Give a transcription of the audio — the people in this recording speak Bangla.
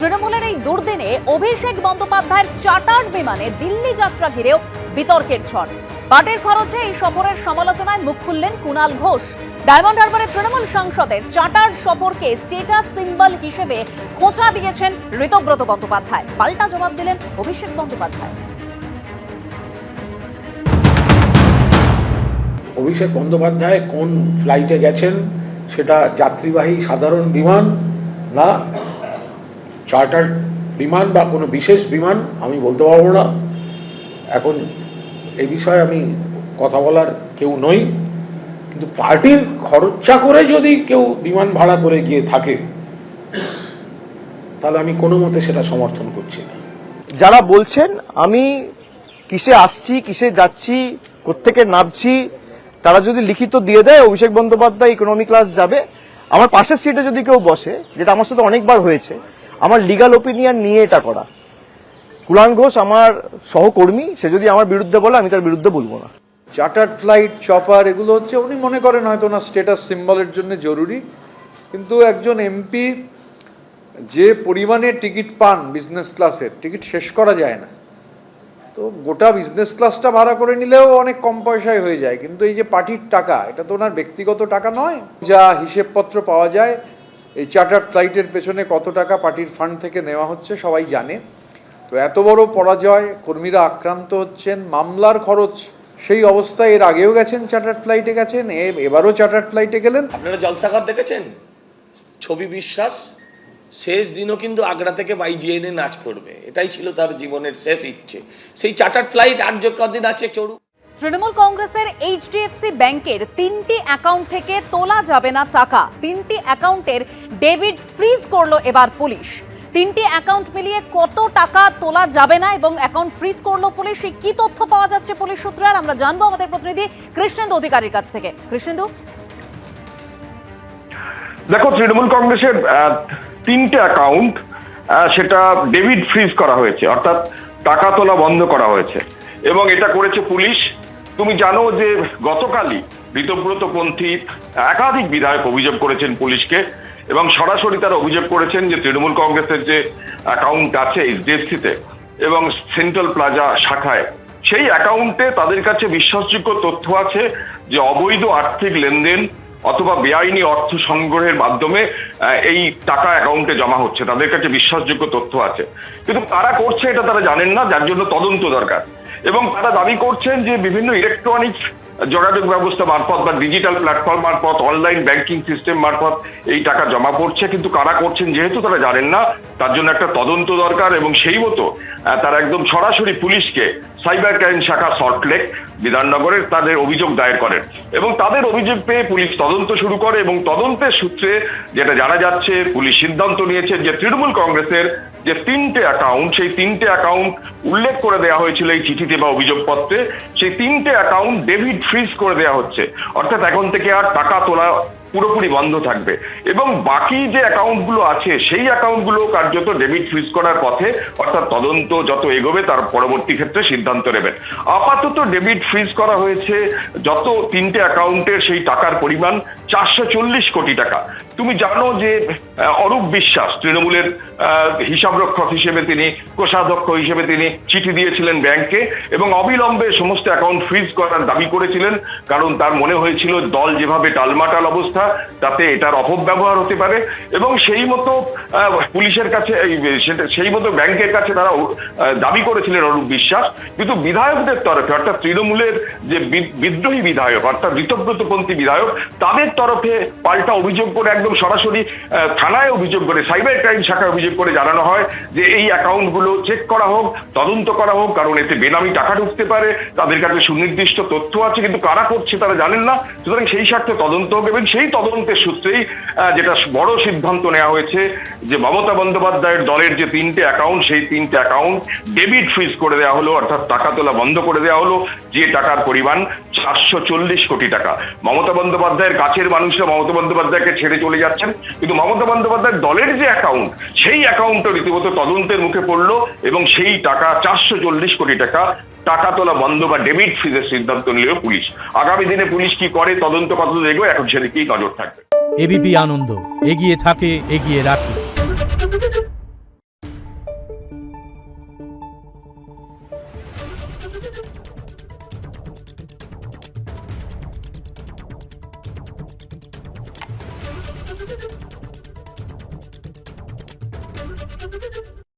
তৃণমূলের এই দুর্দিনে অভিষেক বন্দ্যোপাধ্যায়ের চার্টার্ড বিমানে দিল্লি যাত্রা ঘিরেও বিতর্কের ঝড়। পার্টির খরচে এই সফরের সমালোচনায় মুখ খুললেন কুণাল ঘোষ। ডায়মন্ড হারবারে তৃণমূল সাংসদের চার্টার্ড সফরকে স্টেটাস সিম্বল হিসেবে খোঁচা দিয়েছেন ঋতব্রত বন্দ্যোপাধ্যায়। পাল্টা জবাব দিলেন অভিষেক বন্দ্যোপাধ্যায়। অভিষেক বন্দ্যোপাধ্যায় কোন ফ্লাইটে গেছেন সেটা যাত্রীবাহী সাধারণ বিমান না চার্টার বিমান বা কোনো বিশেষ বিমান আমি বলতে পারবো না। এখন এই বিষয়ে আমি কথা বলার কেউ নই, কিন্তু পার্টির খরচা করে যদি কেউ বিমান ভাড়া করে গিয়ে থাকে তাহলে আমি কোনো মতে সেটা সমর্থন করছি না। যারা বলছেন আমি কিসে আসছি কিসে যাচ্ছি কোত্থেকে নামছি তারা যদি লিখিত দিয়ে দেয় অভিষেক বন্দ্যোপাধ্যায় ইকোনমি ক্লাস যাবে, আমার পাশের সিটে যদি কেউ বসে, যেটা আমার সাথে অনেকবার হয়েছে, আমার লিগাল ওপিনিয়ন নিয়ে এটা করা। কুণাল ঘোষ আমার সহকর্মী, সে যদি আমার বিরুদ্ধে বলে আমি তার বিরুদ্ধে বলবো না। চার্টার্ড ফ্লাইট, চপার এগুলো হচ্ছে উনি মনে করেন হয়তো না স্ট্যাটাস সিম্বলের জন্য জরুরি, কিন্তু একজন এমপি যে পরিমাণে টিকিট পান বিজনেস ক্লাসের, টিকিট শেষ করা যায় না। তো গোটা বিজনেস ক্লাসটা ভাড়া করে নিলেও অনেক কম পয়সায় হয়ে যায়, কিন্তু এই যে পার্টির টাকা, এটা তো ওনার ব্যক্তিগত টাকা নয়। যা হিসেবপত্র পাওয়া যায় এই চার্টার্ড ফ্লাইটের পেছনে কত টাকা পার্টির ফান্ড থেকে নেওয়া হচ্ছে সবাই জানে। তো এত বড় পরাজয়, কর্মীরা আক্রান্ত হচ্ছেন, মামলার খরচ, সেই অবস্থায় এর আগেও গেছেন চার্টার্ড ফ্লাইটে গেছেন, এবারও চার্টার্ড ফ্লাইটে গেলেন। আপনারা জলসাঘর দেখেছেন? ছবি বিশ্বাস শেষ দিনও কিন্তু আগ্রা থেকে বাইজিএনে নাচ করবে, এটাই ছিল তার জীবনের শেষ ইচ্ছে। সেই চার্টার্ড ফ্লাইট আর যে কদিন আছে চড়ুক। তৃণমূল কংগ্রেসের এইচডিএফসি ব্যাংকের 3টি অ্যাকাউন্ট থেকে তোলা যাবে না টাকা। 3টি অ্যাকাউন্টের ডেবিট ফ্রিজ করলো এবার পুলিশ। 3টি অ্যাকাউন্ট মিলিয়ে কত টাকা তোলা যাবে না এবং অ্যাকাউন্ট ফ্রিজ করলো পুলিশ, এই কি তথ্য পাওয়া যাচ্ছে পুলিশ সূত্রে আর আমরা জানবো আমাদের প্রতিনিধি কৃষ্ণেন্দু অধিকারীর কাছ থেকে। কৃষ্ণেন্দু, দেখো, তৃণমূল কংগ্রেসের 3টে অ্যাকাউন্ট সেটা ডেবিট ফ্রিজ করা হয়েছে, অর্থাৎ টাকা তোলা বন্ধ করা হয়েছে এবং এটা করেছে পুলিশ। তুমি জানো যে গতকালই ঋতব্রতপন্থী একাধিক বিধায়ক অভিযোগ করেছেন পুলিশকে এবং সরাসরি তারা অভিযোগ করেছেন যে তৃণমূল কংগ্রেসের যে অ্যাকাউন্ট আছে এইচডিএফসিতে এবং সেন্ট্রাল প্লাজা শাখায়, সেই অ্যাকাউন্টে তাদের কাছে বিশ্বাসযোগ্য তথ্য আছে যে অবৈধ আর্থিক লেনদেন অথবা বেআইনি অর্থ সংগ্রহের মাধ্যমে এই টাকা অ্যাকাউন্টে জমা হচ্ছে। তাদের কাছে বিশ্বাসযোগ্য তথ্য আছে, কিন্তু তারা করছে এটা তারা জানেন না, যার জন্য তদন্ত দরকার। এবং তারা দাবি করছেন যে বিভিন্ন ইলেকট্রনিক্স যোগাযোগ ব্যবস্থা মারফত বা ডিজিটাল প্ল্যাটফর্ম মারফত, অনলাইন ব্যাংকিং সিস্টেম মারফত এই টাকা জমা পড়ছে, কিন্তু কারা করছেন যেহেতু তারা জানেন না, তার জন্য একটা তদন্ত দরকার। এবং সেই মতো তারা একদম সরাসরি পুলিশকে সাইবার ক্রাইম শাখা সল্টলেক বিধাননগরের তাদের অভিযোগ দায়ের করেন এবং তাদের অভিযোগ পেয়ে পুলিশ তদন্ত শুরু করে এবং তদন্তের সূত্রে যেটা জানা যাচ্ছে, পুলিশ সিদ্ধান্ত নিয়েছে যে তৃণমূল কংগ্রেসের যে 3টে অ্যাকাউন্ট, সেই 3টে অ্যাকাউন্ট উল্লেখ করে দেওয়া হয়েছিল এই চিঠিতে বা অভিযোগপত্রে, সেই 3টে অ্যাকাউন্ট ডেবিট ফ্রিজ করে দেওয়া হচ্ছে। অর্থাৎ এখন থেকে আর টাকা তোলা পুরোপুরি বন্ধ থাকবে এবং বাকি যে অ্যাকাউন্টগুলো আছে সেই অ্যাকাউন্টগুলো কার্যত ডেবিট ফ্রিজ করার পথে, অর্থাৎ তদন্ত যত এগোবে তার পরবর্তী ক্ষেত্রে সিদ্ধান্ত নেবেন। আপাতত ডেবিট ফ্রিজ করা হয়েছে যত 3টে অ্যাকাউন্টের সেই টাকার পরিমাণ 440 কোটি টাকা। তুমি জানো যে অরূপ বিশ্বাস তৃণমূলের হিসাবরক্ষক হিসেবে, তিনি কোষাধ্যক্ষ হিসেবে তিনি চিঠি দিয়েছিলেন ব্যাংকে এবং অবিলম্বে সমস্ত অ্যাকাউন্ট ফ্রিজ করার দাবি করেছিলেন, কারণ তার মনে হয়েছিল দল যেভাবে টালমাটাল অবস্থা তাতে এটার অপব্যবহার হতে পারে। এবং সেই মতো পুলিশের কাছে, সেই মতো ব্যাংকের কাছে তারা দাবি করেছিলেন অরূপ বিশ্বাস, কিন্তু বিধায়কদের তরফে, অর্থাৎ তৃণমূলের যে বিদ্রোহী বিধায়ক অর্থাৎ ঋতব্রতপন্থী বিধায়ক, তাদের তরফে পাল্টা অভিযোগ করে, একদম সরাসরি থানায় অভিযোগ করে, সাইবার ক্রাইম শাখায় অভিযোগ করে জানানো হয় যে এই অ্যাকাউন্টগুলো চেক করা হোক, তদন্ত করা হোক, কারণ এতে বেনামি টাকা ঢুকতে পারে, তাদের কাছে সুনির্দিষ্ট তথ্য আছে কিন্তু কারা করছে তারা জানেন না। সুতরাং সেই স্বার্থে তদন্ত হবে এবং সেই তদন্তের সূত্রেই যেটা বড় সিদ্ধান্ত নেওয়া হয়েছে যে মমতা বন্দ্যোপাধ্যায়ের দলের যে 3টে অ্যাকাউন্ট, সেই 3টে অ্যাকাউন্ট ডেবিট ফ্রিজ করে দেওয়া হলো, অর্থাৎ টাকা তোলা বন্ধ করে দেওয়া হলো, যে টাকার পরিমাণ 440 কোটি টাকা। মমতা বন্দ্যোপাধ্যায়ের কাছের মানুষরা মমতা বন্দ্যোপাধ্যায়কে ছেড়ে চলে যাচ্ছেন, কিন্তু মমতা বন্দ্যোপাধ্যায়ের দলের যে অ্যাকাউন্ট, সেই অ্যাকাউন্টও রীতিমতো তদন্তের মুখে পড়লো এবং সেই টাকা 440 কোটি টাকা টাকা তোলা বন্ধ বা ডেবিট ফ্রিজের সিদ্ধান্ত নিল পুলিশ। আগামী দিনে পুলিশ কি করে, তদন্ত কত এগোয়, এখন সেদিকেই নজর থাকবে। এবিপি আনন্দ, এগিয়ে থাকে, এগিয়ে রাখে।